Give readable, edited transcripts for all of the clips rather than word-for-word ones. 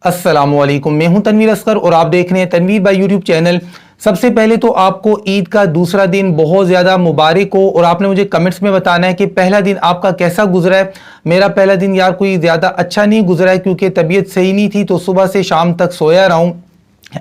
अस्सलामुअलैकुम, मैं हूं तनवीर असगर और आप देख रहे हैं तनवीर भाई यूट्यूब चैनल। सबसे पहले तो आपको ईद का दूसरा दिन बहुत ज़्यादा मुबारक हो और आपने मुझे कमेंट्स में बताना है कि पहला दिन आपका कैसा गुजरा है। मेरा पहला दिन यार कोई ज़्यादा अच्छा नहीं गुजरा है क्योंकि तबीयत सही नहीं थी, तो सुबह से शाम तक सोया रहा हूँ।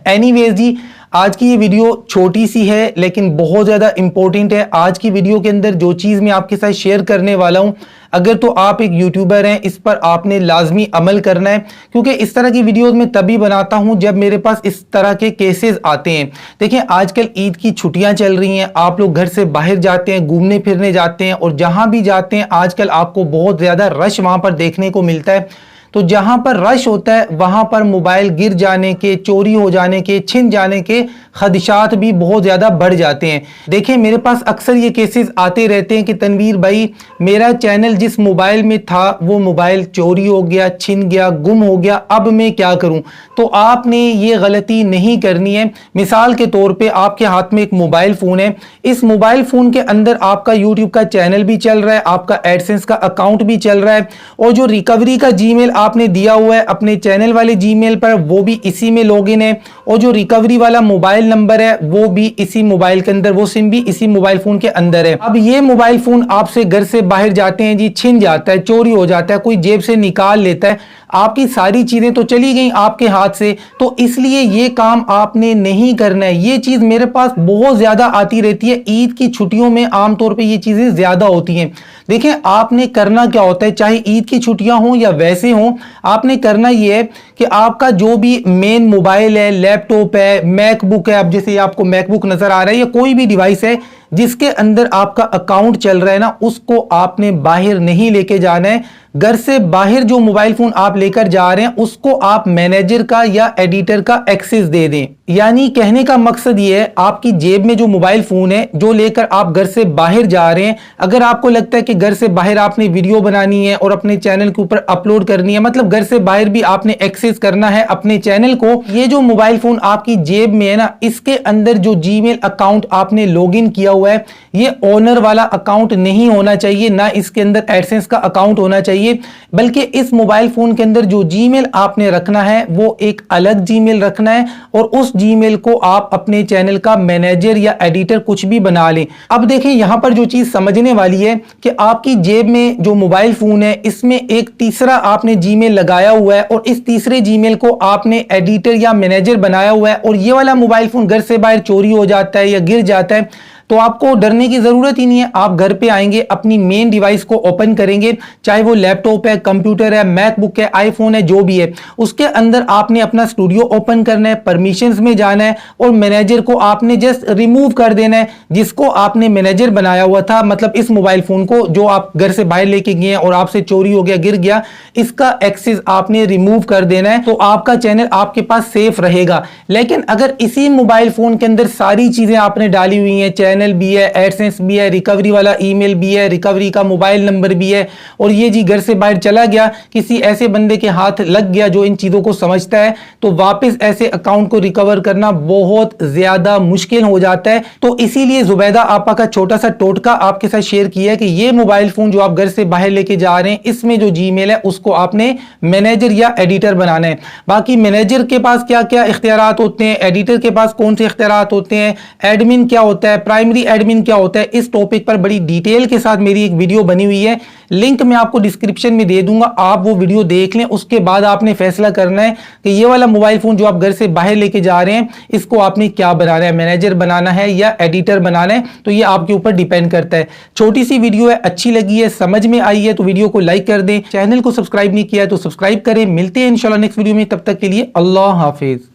एनीवेज जी, आज की ये वीडियो छोटी सी है लेकिन बहुत ज़्यादा इंपॉर्टेंट है। आज की वीडियो के अंदर जो चीज़ मैं आपके साथ शेयर करने वाला हूँ, अगर तो आप एक यूट्यूबर हैं, इस पर आपने लाजमी अमल करना है, क्योंकि इस तरह की वीडियोस मैं तभी बनाता हूं जब मेरे पास इस तरह के केसेस आते हैं। देखिए, आजकल ईद की छुट्टियां चल रही हैं, आप लोग घर से बाहर जाते हैं, घूमने फिरने जाते हैं, और जहां भी जाते हैं आजकल आपको बहुत ज़्यादा रश वहां पर देखने को मिलता है। तो जहां पर रश होता है वहां पर मोबाइल गिर जाने के, चोरी हो जाने के, छिन जाने के खदशात भी बहुत ज़्यादा बढ़ जाते हैं। देखिए, मेरे पास अक्सर ये केसेस आते रहते हैं कि तनवीर भाई, मेरा चैनल जिस मोबाइल में था वो मोबाइल चोरी हो गया, छिन गया, गुम हो गया, अब मैं क्या करूं। तो आपने ये गलती नहीं करनी है। मिसाल के तौर पे आपके हाथ में एक मोबाइल फ़ोन है, इस मोबाइल फ़ोन के अंदर आपका यूट्यूब का चैनल भी चल रहा है, आपका एडसेंस का अकाउंट भी चल रहा है, और जो रिकवरी का जीमेल आपने दिया हुआ है अपने चैनल वाले जीमेल पर, वो भी इसी में लॉगिन है, और जो रिकवरी वाला मोबाइल नंबर है वो भी इसी मोबाइल के अंदर, वो सिम भी इसी मोबाइल फोन के अंदर है। अब ये मोबाइल फोन आपसे घर से बाहर जाते हैं जी, छिन जाता है, चोरी हो जाता है, कोई जेब से निकाल लेता है, आपकी सारी चीजें तो चली गई आपके हाथ से। तो इसलिए ये काम आपने नहीं करना है। ये चीज मेरे पास बहुत ज्यादा आती रहती है, ईद की छुट्टियों में आमतौर पे ये चीजें ज्यादा होती हैं। देखें, आपने करना क्या होता है, चाहे ईद की छुट्टियां हो या वैसे हो, आपने करना ये है कि आपका जो भी मेन मोबाइल है, लैपटॉप है, मैकबुक है, अब जैसे आपको मैकबुक नजर आ रहा है, या कोई भी डिवाइस है जिसके अंदर आपका अकाउंट चल रहा है ना, उसको आपने बाहर नहीं लेके जाना है। घर से बाहर जो मोबाइल फोन आप लेकर जा रहे हैं उसको आप मैनेजर का या एडिटर का एक्सेस दे दें। यानी कहने का मकसद ये है, आपकी जेब में जो मोबाइल फोन है जो लेकर आप घर से बाहर जा रहे हैं, अगर आपको लगता है कि घर से बाहर आपने वीडियो बनानी है और अपने चैनल के ऊपर अपलोड करनी है, मतलब घर से बाहर भी आपने एक्सेस करना है अपने चैनल को, ये जो मोबाइल फोन आपकी जेब में है ना, इसके अंदर जो जीमेल अकाउंट आपने लॉगिन किया हुआ है, ये ओनर वाला अकाउंट नहीं होना चाहिए, ना इसके अंदर एडसेंस का अकाउंट होना चाहिए, बल्कि इस मोबाइल फोन के अंदर जो जीमेल आपने रखना है वो एक अलग जीमेल रखना है, और उस जीमेल को आप अपने चैनल का मैनेजर या एडिटर कुछ भी बना लें। अब देखें, यहां पर जो चीज समझने वाली है कि आपकी जेब में जो मोबाइल फोन है इसमें एक तीसरा आपने जीमेल लगाया हुआ है, और इस तीसरे जीमेल को आपने एडिटर या मैनेजर बनाया हुआ है, और ये वाला मोबाइल फोन घर से बाहर चोरी हो जाता है या गिर जाता है, तो आपको डरने की जरूरत ही नहीं है। आप घर पे आएंगे, अपनी मेन डिवाइस को ओपन करेंगे, चाहे वो लैपटॉप है, कंप्यूटर है, मैकबुक है, आईफोन है, जो भी है, उसके अंदर आपने अपना स्टूडियो ओपन करना है, परमिशंस में जाना है, और मैनेजर को आपने जस्ट रिमूव कर देना है, जिसको आपने मैनेजर बनाया हुआ था, मतलब इस मोबाइल फोन को जो आप घर से बाहर लेके गए और आपसे चोरी हो गया, गिर गया, इसका एक्सेस आपने रिमूव कर देना है, तो आपका चैनल आपके पास सेफ रहेगा। लेकिन अगर इसी मोबाइल फोन के अंदर सारी चीजें आपने डाली हुई हैं, चैनल भी है, एडसेंस भी है, रिकवरी वाला ईमेल भी है, रिकवरी का मोबाइल नंबर भी है, और ये जी घर से बाहर चला गया, किसी ऐसे बंदे के हाथ लग गया जो इन चीजों को समझता है, तो वापस ऐसे अकाउंट को रिकवर करना बहुत ज्यादा मुश्किल हो जाता है। तो इसीलिए जुबैदा आपा का छोटा सा टोटका आपके साथ शेयर किया है कि ये मोबाइल फोन जो आप घर से बाहर लेके जा रहे हैं, इसमें जो जीमेल है उसको आपने मैनेजर या एडिटर बनाना है। बाकी मैनेजर के पास क्या क्या इख्तियारात होते हैं, एडिटर के पास कौन से इख्तियारात होते हैं, एडमिन क्या होता है, प्राइमरी एडमिन क्या होता है, इस टॉपिक पर बड़ी डिटेल के साथ मेरी एक वीडियो बनी हुई है, लिंक मैं आपको डिस्क्रिप्शन में दे दूंगा, आप वो वीडियो देख लें। उसके बाद आपने फैसला करना है कि ये वाला मोबाइल फोन जो आप घर से बाहर लेके जा रहे हैं इसको आपने क्या बनाना है, मैनेजर बनाना है या एडिटर बनाना है, तो ये आपके ऊपर डिपेंड करता है। छोटी सी वीडियो है, अच्छी लगी है, समझ में आई है तो वीडियो को लाइक कर दें, चैनल को सब्सक्राइब नहीं किया है तो सब्सक्राइब करें। मिलते हैं इंशाल्लाह नेक्स्ट वीडियो में, तब तक के लिए अल्लाह हाफिज।